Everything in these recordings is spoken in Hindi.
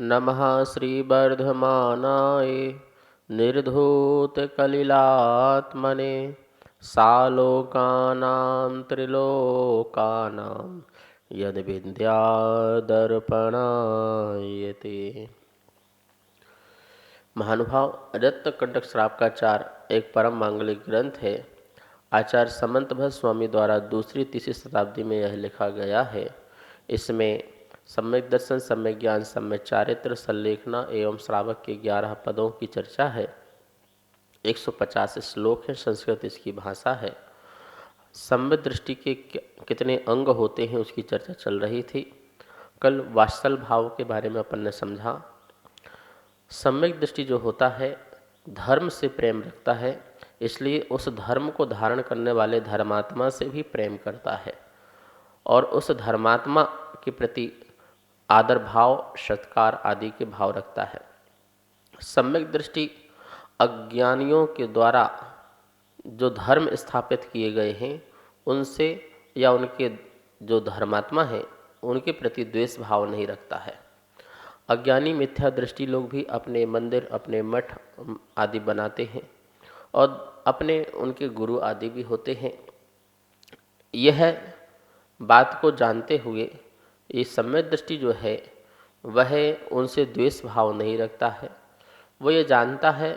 नमः श्रीवर्धमानाय निर्धूतकलिलात्मने सालोकानां त्रिलोकानां यद्विद्यादर्पणायते। महानुभाव, रत्नकंटक श्रावकाचार एक परम मांगलिक ग्रंथ है। आचार्य समंतभद्र स्वामी द्वारा दूसरी तीसरी शताब्दी में यह लिखा गया है। इसमें सम्यक दर्शन, सम्यक ज्ञान, सम्यक चारित्र, संलेखना एवं श्रावक के 11 पदों की चर्चा है। 150 श्लोक है। संस्कृत इसकी भाषा है। सम्यक दृष्टि के कितने अंग होते हैं उसकी चर्चा चल रही थी। कल वात्सल भाव के बारे में अपन ने समझा। सम्यक दृष्टि जो होता है धर्म से प्रेम रखता है, इसलिए उस धर्म को धारण करने वाले धर्मात्मा से भी प्रेम करता है और उस धर्मात्मा के प्रति आदर भाव, सत्कार आदि के भाव रखता है। सम्यक दृष्टि अज्ञानियों के द्वारा जो धर्म स्थापित किए गए हैं उनसे या उनके जो धर्मात्मा हैं उनके प्रति द्वेष भाव नहीं रखता है। अज्ञानी मिथ्या दृष्टि लोग भी अपने मंदिर, अपने मठ आदि बनाते हैं और अपने उनके गुरु आदि भी होते हैं। यह बात को जानते हुए ये सम्यक दृष्टि जो है वह उनसे द्वेष भाव नहीं रखता है। वो ये जानता है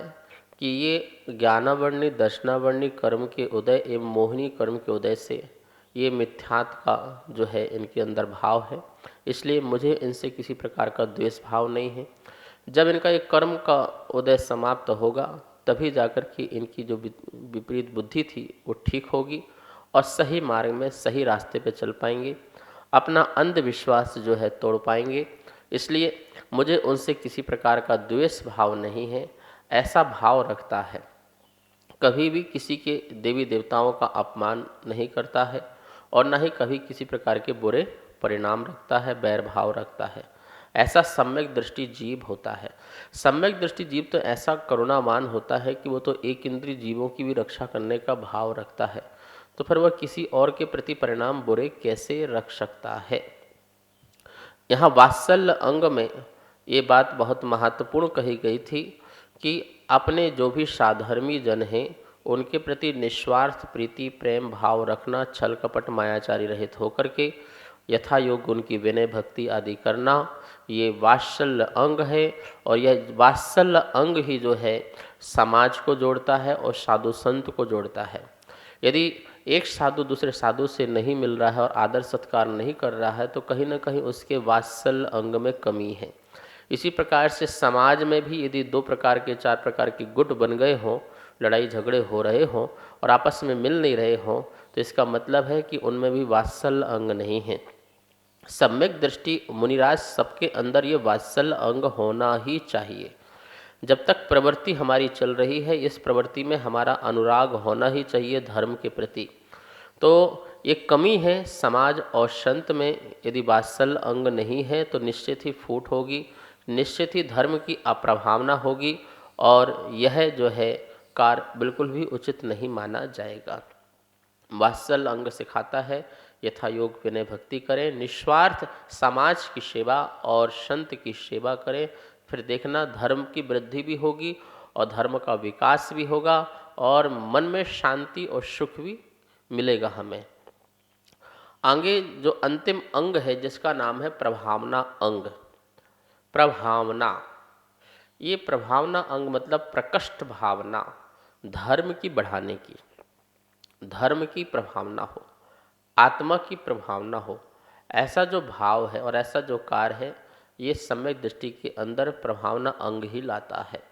कि ये ज्ञानावर्णी, दर्शनावर्णी कर्म के उदय एवं मोहिनी कर्म के उदय से ये मिथ्यात्व का जो है इनके अंदर भाव है, इसलिए मुझे इनसे किसी प्रकार का द्वेष भाव नहीं है। जब इनका ये कर्म का उदय समाप्त होगा तभी जाकर के इनकी जो विपरीत बुद्धि थी वो ठीक होगी और सही मार्ग में, सही रास्ते पे चल पाएंगे, अपना अंधविश्वास जो है तोड़ पाएंगे। इसलिए मुझे उनसे किसी प्रकार का द्वेष भाव नहीं है, ऐसा भाव रखता है। कभी भी किसी के देवी देवताओं का अपमान नहीं करता है और न ही कभी किसी प्रकार के बुरे परिणाम रखता है, बैर भाव रखता है। ऐसा सम्यक दृष्टि जीव होता है। सम्यक दृष्टि जीव तो ऐसा करुणावान होता है कि वो तो एक इंद्रिय जीवों की भी रक्षा करने का भाव रखता है, तो फिर वह किसी और के प्रति परिणाम बुरे कैसे रख सकता है। यहाँ वात्सल्य अंग में ये बात बहुत महत्वपूर्ण कही गई थी कि अपने जो भी साधर्मी जन हैं उनके प्रति निस्वार्थ प्रीति, प्रेम भाव रखना, छल कपट मायाचारी रहित होकर के यथा योग्य उनकी विनय भक्ति आदि करना, ये वात्सल्य अंग है। और यह वात्सल्य अंग ही जो है समाज को जोड़ता है और साधु संत को जोड़ता है। यदि एक साधु दूसरे साधु से नहीं मिल रहा है और आदर सत्कार नहीं कर रहा है तो कहीं ना कहीं उसके वात्सल्य अंग में कमी है। इसी प्रकार से समाज में भी यदि 2 प्रकार के, 4 प्रकार के गुट बन गए हों, लड़ाई झगड़े हो रहे हों और आपस में मिल नहीं रहे हों, तो इसका मतलब है कि उनमें भी वात्सल्य अंग नहीं है। सम्यक दृष्टि मुनिराज सबके अंदर ये वात्सल्य अंग होना ही चाहिए। जब तक प्रवृत्ति हमारी चल रही है इस प्रवृत्ति में हमारा अनुराग होना ही चाहिए धर्म के प्रति। तो ये कमी है समाज और संत में। यदि वात्सल्य अंग नहीं है तो निश्चित ही फूट होगी, निश्चित ही धर्म की अप्रभावना होगी और यह जो है कार्य बिल्कुल भी उचित नहीं माना जाएगा। वात्सल्य अंग सिखाता है यथा योग विनय भक्ति करें, निस्वार्थ समाज की सेवा और संत की सेवा करें, फिर देखना धर्म की वृद्धि भी होगी और धर्म का विकास भी होगा और मन में शांति और सुख भी मिलेगा हमें। आगे जो अंतिम अंग है जिसका नाम है प्रभावना अंग। प्रभावना, ये प्रभावना अंग मतलब प्रकृष्ट भावना, धर्म की बढ़ाने की, धर्म की प्रभावना हो, आत्मा की प्रभावना हो, ऐसा जो भाव है और ऐसा जो कार्य है ये सम्यक दृष्टि के अंदर प्रभावना अंग ही लाता है।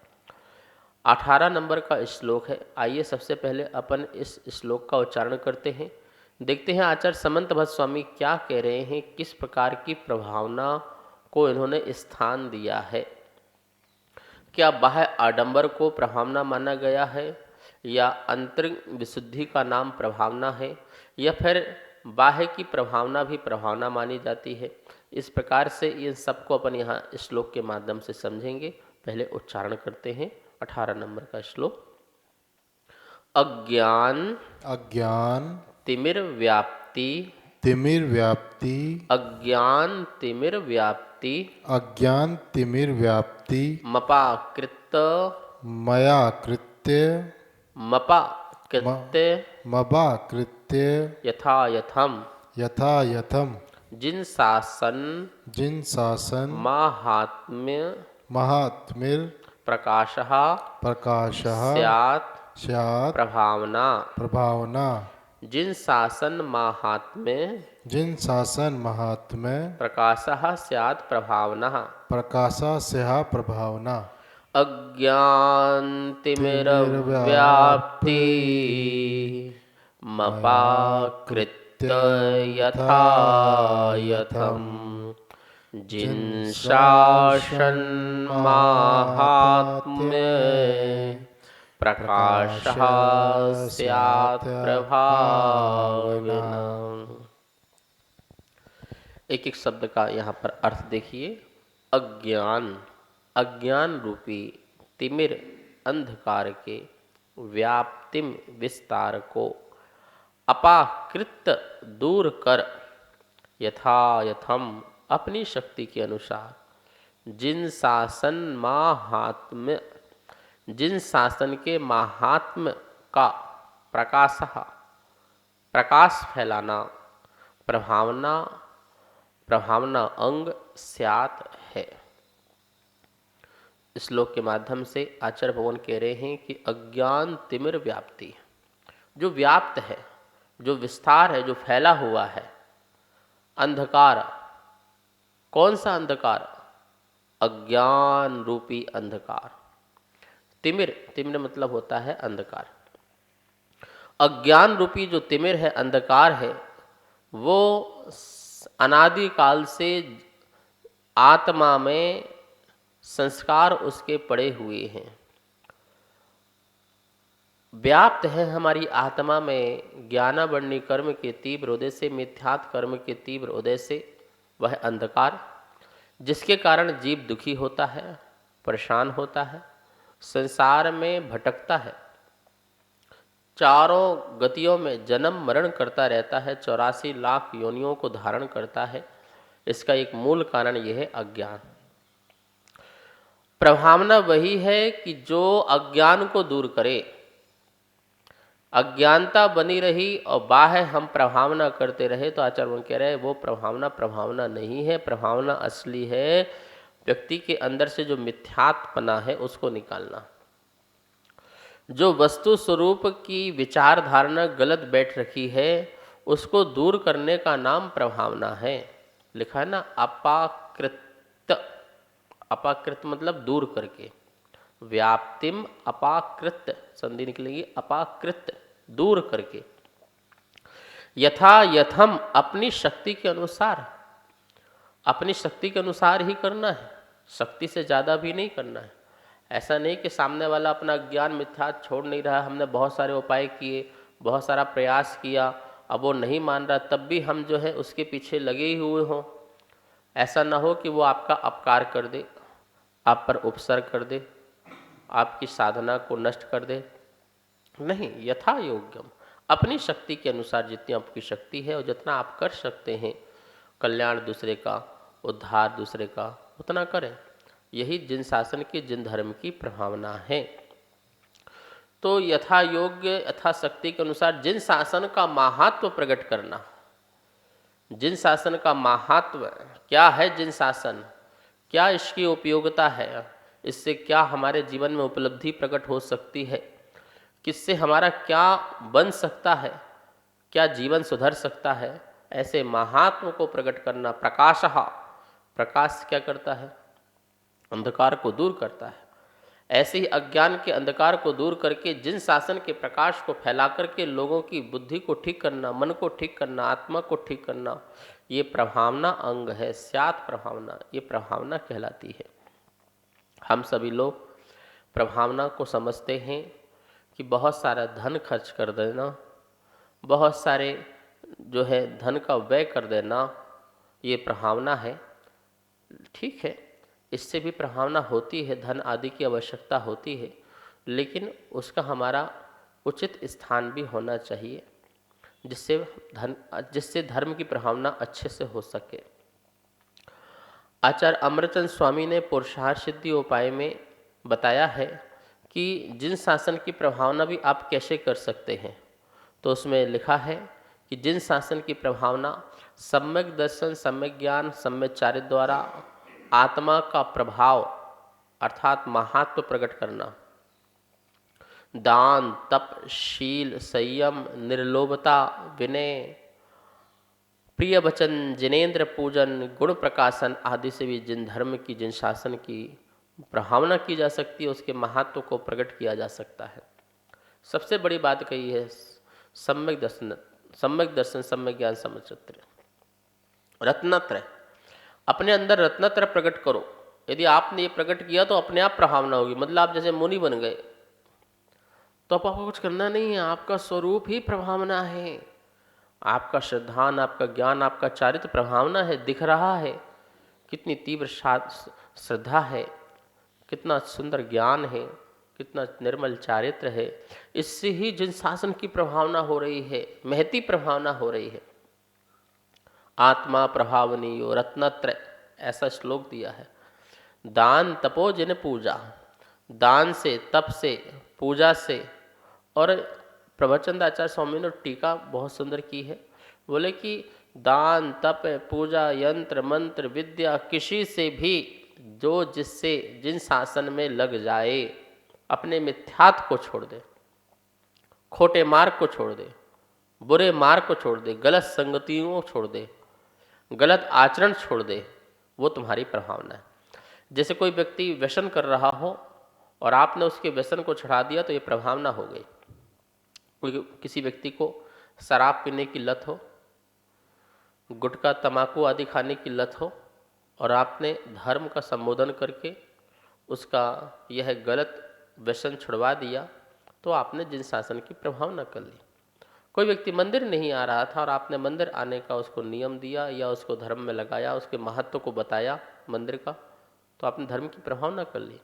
18 नंबर का श्लोक है। आइए सबसे पहले अपन इस श्लोक का उच्चारण करते हैं, देखते हैं आचार्य समंतभद्र स्वामी क्या कह रहे हैं, किस प्रकार की प्रभावना को इन्होंने स्थान दिया है। क्या बाह्य आडंबर को प्रभावना माना गया है या आंतरिक विशुद्धि का नाम प्रभावना है या फिर बाह्य की प्रभावना भी प्रभावना मानी जाती है। इस प्रकार से इन सबको अपन यहाँ श्लोक के माध्यम से समझेंगे। पहले उच्चारण करते हैं 18 नंबर का श्लोक। अज्ञान अज्ञान तिमिर व्याप्ति तिमिर व्याप्ति, अज्ञान तिमिर व्याप्ति, अज्ञान तिमिर व्याप्ति, मपाकृत, मया कृत्य, मपाकृत्य, मबा कृत्य, यथा यथम, यथा यथम, जिन शासन जिन शासन माहात्म्य महात्मिर प्रकाशः प्रकाशः स्यात् स्यात् प्रभावना, प्रभावना, जिन शासन माहात्म्य जिन शासन महात्म्य प्रकाशः स्यात् प्रभावना, प्रकाशा स्याः प्रभावना, अज्ञान तिमिर व्याप्ति, मपाकृत्य यथा यथम, जिन शासन माहात्म्य प्रकाशः स्यात् प्रभावना। एक एक शब्द का यहाँ पर अर्थ देखिए। अज्ञान, अज्ञान रूपी तिमिर अंधकार के व्याप्तिम विस्तार को अपाकृत दूर कर यथा यथम अपनी शक्ति के अनुसार, जिन शासन माहात्म्य, जिन शासन के माहात्म्य का प्रकाश, प्रकाश फैलाना, प्रभावना, प्रभावना अंग स्यात् है। इस श्लोक के माध्यम से आचार्य भगवान कह रहे हैं कि अज्ञान तिमिर व्याप्ति, जो व्याप्त है, जो विस्तार है, जो फैला हुआ है, अंधकार। कौन सा अंधकार? अज्ञान रूपी अंधकार। तिमिर, तिमिर मतलब होता है अंधकार। अज्ञान रूपी जो तिमिर है, अंधकार है, वो अनादि काल से आत्मा में संस्कार उसके पड़े हुए हैं, व्याप्त है हमारी आत्मा में। ज्ञानावरणी कर्म के तीव्र उदय से, मिथ्यात्व कर्म के तीव्र उदय से वह अंधकार, जिसके कारण जीव दुखी होता है, परेशान होता है, संसार में भटकता है, चारों गतियों में जन्म मरण करता रहता है, 84 लाख योनियों को धारण करता है। इसका एक मूल कारण यह है अज्ञान। प्रभावना वही है कि जो अज्ञान को दूर करे। अज्ञानता बनी रही और बाह्य हम प्रभावना करते रहे तो आचार्य कह रहे हैं वो प्रभावना प्रभावना नहीं है। प्रभावना असली है व्यक्ति के अंदर से जो मिथ्यात्पना है उसको निकालना। जो वस्तु स्वरूप की विचार धारणा गलत बैठ रखी है उसको दूर करने का नाम प्रभावना है। लिखा है ना, अपाकृत। अपाकृत मतलब दूर करके। व्याप्तिम अपाकृत, संधि निकलेगी अपाकृत, दूर करके। यथा यथम, अपनी शक्ति के अनुसार, अपनी शक्ति के अनुसार ही करना है, शक्ति से ज़्यादा भी नहीं करना है। ऐसा नहीं कि सामने वाला अपना ज्ञान मिथ्या छोड़ नहीं रहा, हमने बहुत सारे उपाय किए, बहुत सारा प्रयास किया, अब वो नहीं मान रहा, तब भी हम जो है उसके पीछे लगे ही हुए हों। ऐसा ना हो कि वो आपका अपकार कर दे, आप पर उपसर्ग कर दे, आपकी साधना को नष्ट कर दे। नहीं, यथा योग्यम, अपनी शक्ति के अनुसार जितनी आपकी शक्ति है और जितना आप कर सकते हैं कल्याण दूसरे का, उद्धार दूसरे का, उतना करें। यही जिन शासन की, जिन धर्म की प्रभावना है। तो यथा योग्य, यथा शक्ति के अनुसार जिन शासन का महात्व प्रकट करना। जिन शासन का महात्व क्या है, जिन शासन क्या इसकी उपयोगिता है, इससे क्या हमारे जीवन में उपलब्धि प्रकट हो सकती है, किससे हमारा क्या बन सकता है, क्या जीवन सुधर सकता है, ऐसे महात्म को प्रकट करना। प्रकाशः, प्रकाश क्या करता है? अंधकार को दूर करता है। ऐसे ही अज्ञान के अंधकार को दूर करके जिन शासन के प्रकाश को फैला करके लोगों की बुद्धि को ठीक करना, मन को ठीक करना, आत्मा को ठीक करना, ये प्रभावना अंग है। स्यात् प्रभावना, ये प्रभावना कहलाती है। हम सभी लोग प्रभावना को समझते हैं कि बहुत सारा धन खर्च कर देना, बहुत सारे जो है धन का व्यय कर देना, ये प्रभावना है। ठीक है, इससे भी प्रभावना होती है, धन आदि की आवश्यकता होती है, लेकिन उसका हमारा उचित स्थान भी होना चाहिए। जिससे धर्म की प्रभावना अच्छे से हो सके। आचार्य अमरचंद स्वामी ने पुरुषार्थ सिद्धि उपाय में बताया है कि जिन शासन की प्रभावना भी आप कैसे कर सकते हैं। तो उसमें लिखा है कि जिन शासन की प्रभावना सम्यक दर्शन, सम्यक ज्ञान, सम्यक चारित्र द्वारा आत्मा का प्रभाव अर्थात महात्म प्रकट करना, दान, तप, शील, संयम, निर्लोभता, विनय, प्रिय वचन, जिनेन्द्र पूजन, गुण प्रकाशन आदि से भी जिन धर्म की, जिन शासन की प्रभावना की जा सकती है, उसके महत्व को प्रकट किया जा सकता है। सबसे बड़ी बात कही है सम्यक दर्शन, सम्यक ज्ञान, सम्यक रत्नत्रय। अपने अंदर रत्नत्रय प्रकट करो। यदि आपने ये प्रकट किया तो अपने आप प्रभावना होगी। मतलब आप जैसे मुनि बन गए तो आपको कुछ करना नहीं है, आपका स्वरूप ही प्रभावना है। आपका श्रद्धान, आपका ज्ञान, आपका चारित्र प्रभावना है, दिख रहा है। कितनी तीव्र श्रद्धा है, कितना सुंदर ज्ञान है, कितना निर्मल चारित्र है। इससे ही जिन शासन की प्रभावना हो रही है, महती प्रभावना हो रही है। आत्मा प्रभावनीयो रत्नत्रय, ऐसा श्लोक दिया है। दान तपो जिन पूजा, दान से, तप से, पूजा से। और प्रवचन आचार्य स्वामी ने टीका बहुत सुंदर की है। बोले कि दान, तप, पूजा, यंत्र, मंत्र, विद्या किसी से भी जो जिससे जिन शासन में लग जाए, अपने मिथ्यात्व को छोड़ दे, खोटे मार्ग को छोड़ दे, बुरे मार्ग को छोड़ दे, गलत संगतियों को छोड़ दे, गलत आचरण छोड़ दे, वो तुम्हारी प्रभावना है। जैसे कोई व्यक्ति व्यसन कर रहा हो और आपने उसके व्यसन को छुड़ा दिया तो ये प्रभावना हो गई। किसी व्यक्ति को शराब पीने की लत हो, गुटखा, तंबाकू आदि खाने की लत हो और आपने धर्म का संबोधन करके उसका यह गलत व्यसन छुड़वा दिया, तो आपने जिन शासन की प्रभावना कर ली। कोई व्यक्ति मंदिर नहीं आ रहा था और आपने मंदिर आने का उसको नियम दिया या उसको धर्म में लगाया, उसके महत्व को बताया मंदिर का, तो आपने धर्म की प्रभावना कर ली।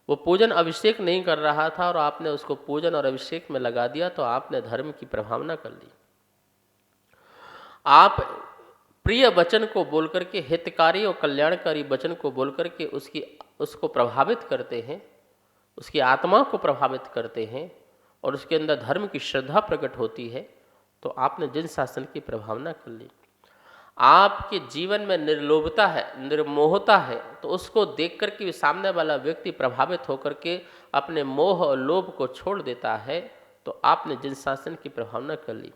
वो पूजन अभिषेक नहीं कर रहा था और आपने उसको पूजन और अभिषेक में लगा दिया, तो आपने धर्म की प्रभावना कर ली। आप प्रिय वचन को बोल करके, हितकारी और कल्याणकारी वचन को बोल करके उसको प्रभावित करते हैं, उसकी आत्मा को प्रभावित करते हैं और उसके अंदर धर्म की श्रद्धा प्रकट होती है, तो आपने जिन शासन की प्रभावना कर ली। आपके जीवन में निर्लोभता है, निर्मोहता है, तो उसको देख करके भी सामने वाला व्यक्ति प्रभावित होकर के अपने मोह और लोभ को छोड़ देता है, तो आपने जिन शासन की प्रभावना कर ली।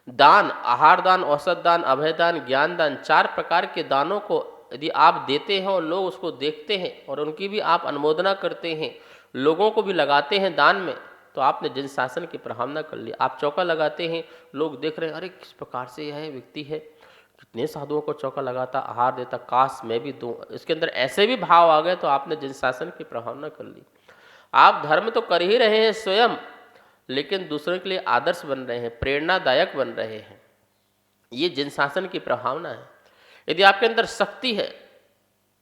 दान, आहार दान, औषध दान, अभय दान, ज्ञान दान, 4 प्रकार के दानों को यदि आप देते हैं और लोग उसको देखते हैं और उनकी भी आप अनुमोदना करते हैं, लोगों को भी लगाते हैं दान में, तो आपने जिन शासन की प्रभावना कर ली। आप चौका लगाते हैं, लोग देख रहे हैं, अरे किस प्रकार से यह व्यक्ति है, कितने साधुओं को चौका लगाता, आहार देता, काश मैं भी दूं। इसके अंदर ऐसे भी भाव आ गए, तो आपने जिन शासन की प्रभावना कर ली। आप धर्म तो कर ही रहे हैं स्वयं, लेकिन दूसरों के लिए आदर्श बन रहे हैं, प्रेरणादायक बन रहे हैं। ये जिन शासन की प्रभावना है। यदि आपके अंदर शक्ति है,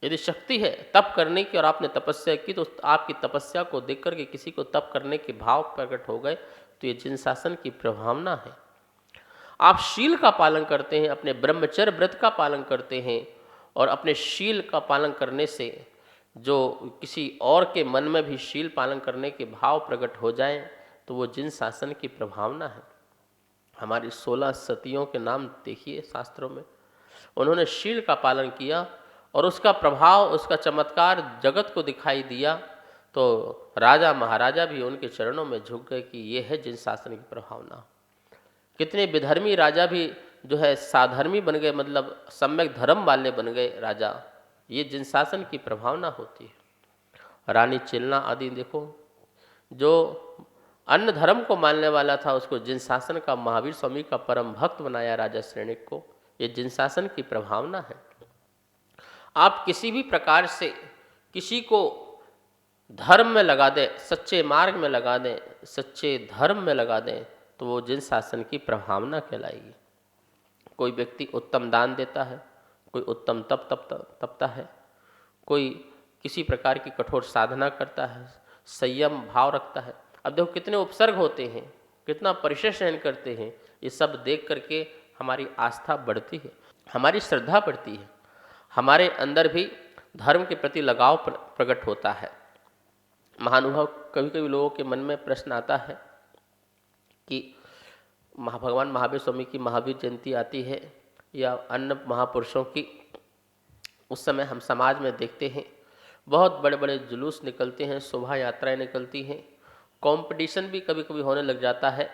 यदि शक्ति है तप करने की और आपने तपस्या की, तो आपकी तपस्या को देख करके किसी को तप करने के भाव प्रकट हो गए, तो ये जिन शासन की प्रभावना है। आप शील का पालन करते हैं, अपने ब्रह्मचर्य व्रत का पालन करते हैं और अपने शील का पालन करने से जो किसी और के मन में भी शील पालन करने के भाव प्रकट हो जाएं, तो वो जिन शासन की प्रभावना है। हमारी 16 सतियों के नाम देखिए शास्त्रों में, उन्होंने शील का पालन किया और उसका प्रभाव, उसका चमत्कार जगत को दिखाई दिया, तो राजा महाराजा भी उनके चरणों में झुक गए कि ये है जिन शासन की प्रभावना। कितने विधर्मी राजा भी जो है साधर्मी बन गए, मतलब सम्यक धर्म वाले बन गए राजा। ये जिन शासन की प्रभावना होती है। रानी चिलना आदि देखो, जो अन्य धर्म को मानने वाला था, उसको जिन शासन का, महावीर स्वामी का परम भक्त बनाया राजा श्रेणिक को। ये जिन शासन की प्रभावना है। आप किसी भी प्रकार से किसी को धर्म में लगा दें, सच्चे मार्ग में लगा दें, सच्चे धर्म में लगा दें, तो वो जिन शासन की प्रभावना कहलाएगी। कोई व्यक्ति उत्तम दान देता है, कोई उत्तम तपता है, कोई किसी प्रकार की कठोर साधना करता है, संयम भाव रखता है। अब देखो कितने उपसर्ग होते हैं, कितना परिश्रम सहन करते हैं, ये सब देख करके हमारी आस्था बढ़ती है, हमारी श्रद्धा बढ़ती है, हमारे अंदर भी धर्म के प्रति लगाव प्रकट होता है। महानुभाव, कभी कभी लोगों के मन में प्रश्न आता है कि भगवान महावीर स्वामी की महावीर जयंती आती है या अन्य महापुरुषों की, उस समय हम समाज में देखते हैं बहुत बड़े बड़े जुलूस निकलते हैं, शोभा यात्राएं निकलती हैं, कंपटीशन भी कभी कभी होने लग जाता है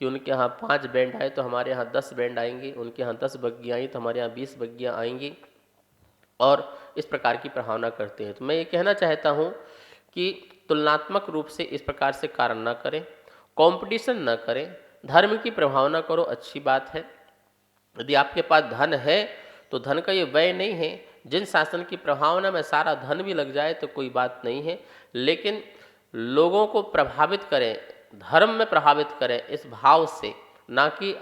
कि उनके यहाँ 5 बैंड आए तो हमारे यहाँ 10 बैंड आएंगे, उनके यहाँ 10 बग्गियाँ आई तो हमारे यहाँ 20 बग्गियाँ आएंगी, और इस प्रकार की प्रभावना करते हैं। तो मैं ये कहना चाहता हूँ कि तुलनात्मक रूप से इस प्रकार से कार्य न करें, कंपटीशन न करें, धर्म की प्रभावना करो, अच्छी बात है। यदि आपके पास धन है तो धन का ये व्यय नहीं है, जिन शासन की प्रभावना में सारा धन भी लग जाए तो कोई बात नहीं है, लेकिन लोगों को प्रभावित करें, धर्म में प्रभावित करें इस भाव से, ना कि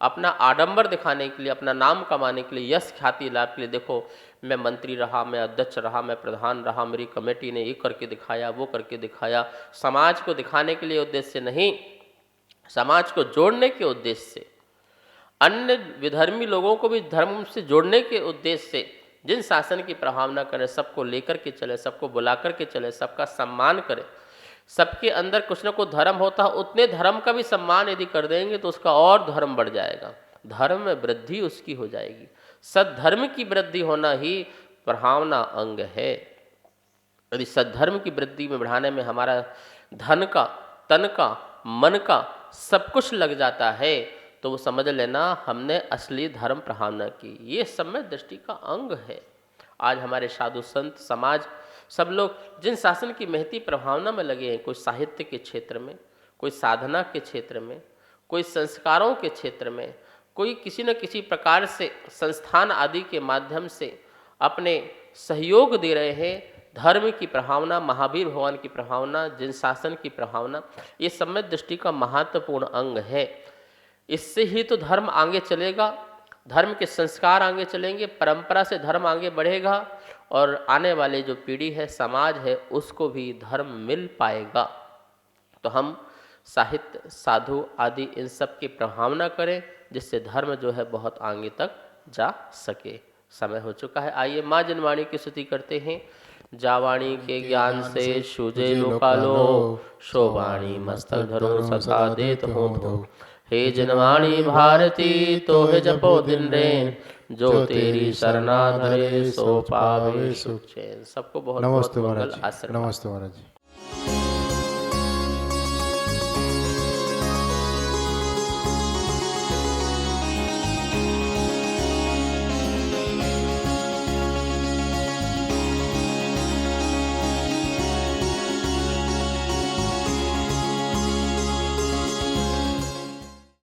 अपना आडंबर दिखाने के लिए, अपना नाम कमाने के लिए, यश ख्याति लाभ के लिए। देखो मैं मंत्री रहा, मैं अध्यक्ष रहा, मैं प्रधान रहा, मेरी कमेटी ने ये करके दिखाया, वो करके दिखाया, समाज को दिखाने के लिए उद्देश्य से नहीं, समाज को जोड़ने के उद्देश्य से, अन्य विधर्मी लोगों को भी धर्म से जोड़ने के उद्देश्य से जिन शासन की प्रभावना करें, सबको लेकर के चले, सबको बुला कर के चले, सबका सम्मान करें, सबके अंदर कुछ न कुछ धर्म होता है, उतने धर्म का भी सम्मान यदि कर देंगे तो उसका और धर्म बढ़ जाएगा, धर्म में वृद्धि उसकी हो जाएगी। सद्धर्म की वृद्धि होना ही प्रभावना अंग है। यदि सद्धर्म की वृद्धि में बढ़ाने में हमारा धन का, तन का, मन का सब कुछ लग जाता है तो वो समझ लेना हमने असली धर्म प्रभावना की। ये समय दृष्टि का अंग है। आज हमारे साधु संत समाज सब लोग जिन शासन की महती प्रभावना में लगे हैं, कोई साहित्य के क्षेत्र में, कोई साधना के क्षेत्र में, कोई संस्कारों के क्षेत्र में, कोई किसी न किसी प्रकार से संस्थान आदि के माध्यम से अपने सहयोग दे रहे हैं। धर्म की प्रभावना, महावीर भगवान की प्रभावना, जिन शासन की प्रभावना, ये समय दृष्टि का महत्वपूर्ण अंग है। इससे ही तो धर्म आगे चलेगा, धर्म के संस्कार आगे चलेंगे, परंपरा से धर्म आगे बढ़ेगा और आने वाले जो पीढ़ी है, समाज है, उसको भी धर्म मिल पाएगा। तो हम साहित्य, साधु आदि इन सब की प्रभावना करें जिससे धर्म जो है बहुत आगे तक जा सके। समय हो चुका है, आइए माँ जनवाणी की स्तुति करते हैं। जावाणी के ज्ञान से सूझे लोकालो, शोवाणी मस्तक धरो सदा देत हो धो। हे जनवाणी भारती तो है जपो दिन रैन, जो तेरी शरणा धरे सो पावे सुख चैन। सबको बहुत बहुत मंगल आशीर्वाद। नमस्ते महाराज जी।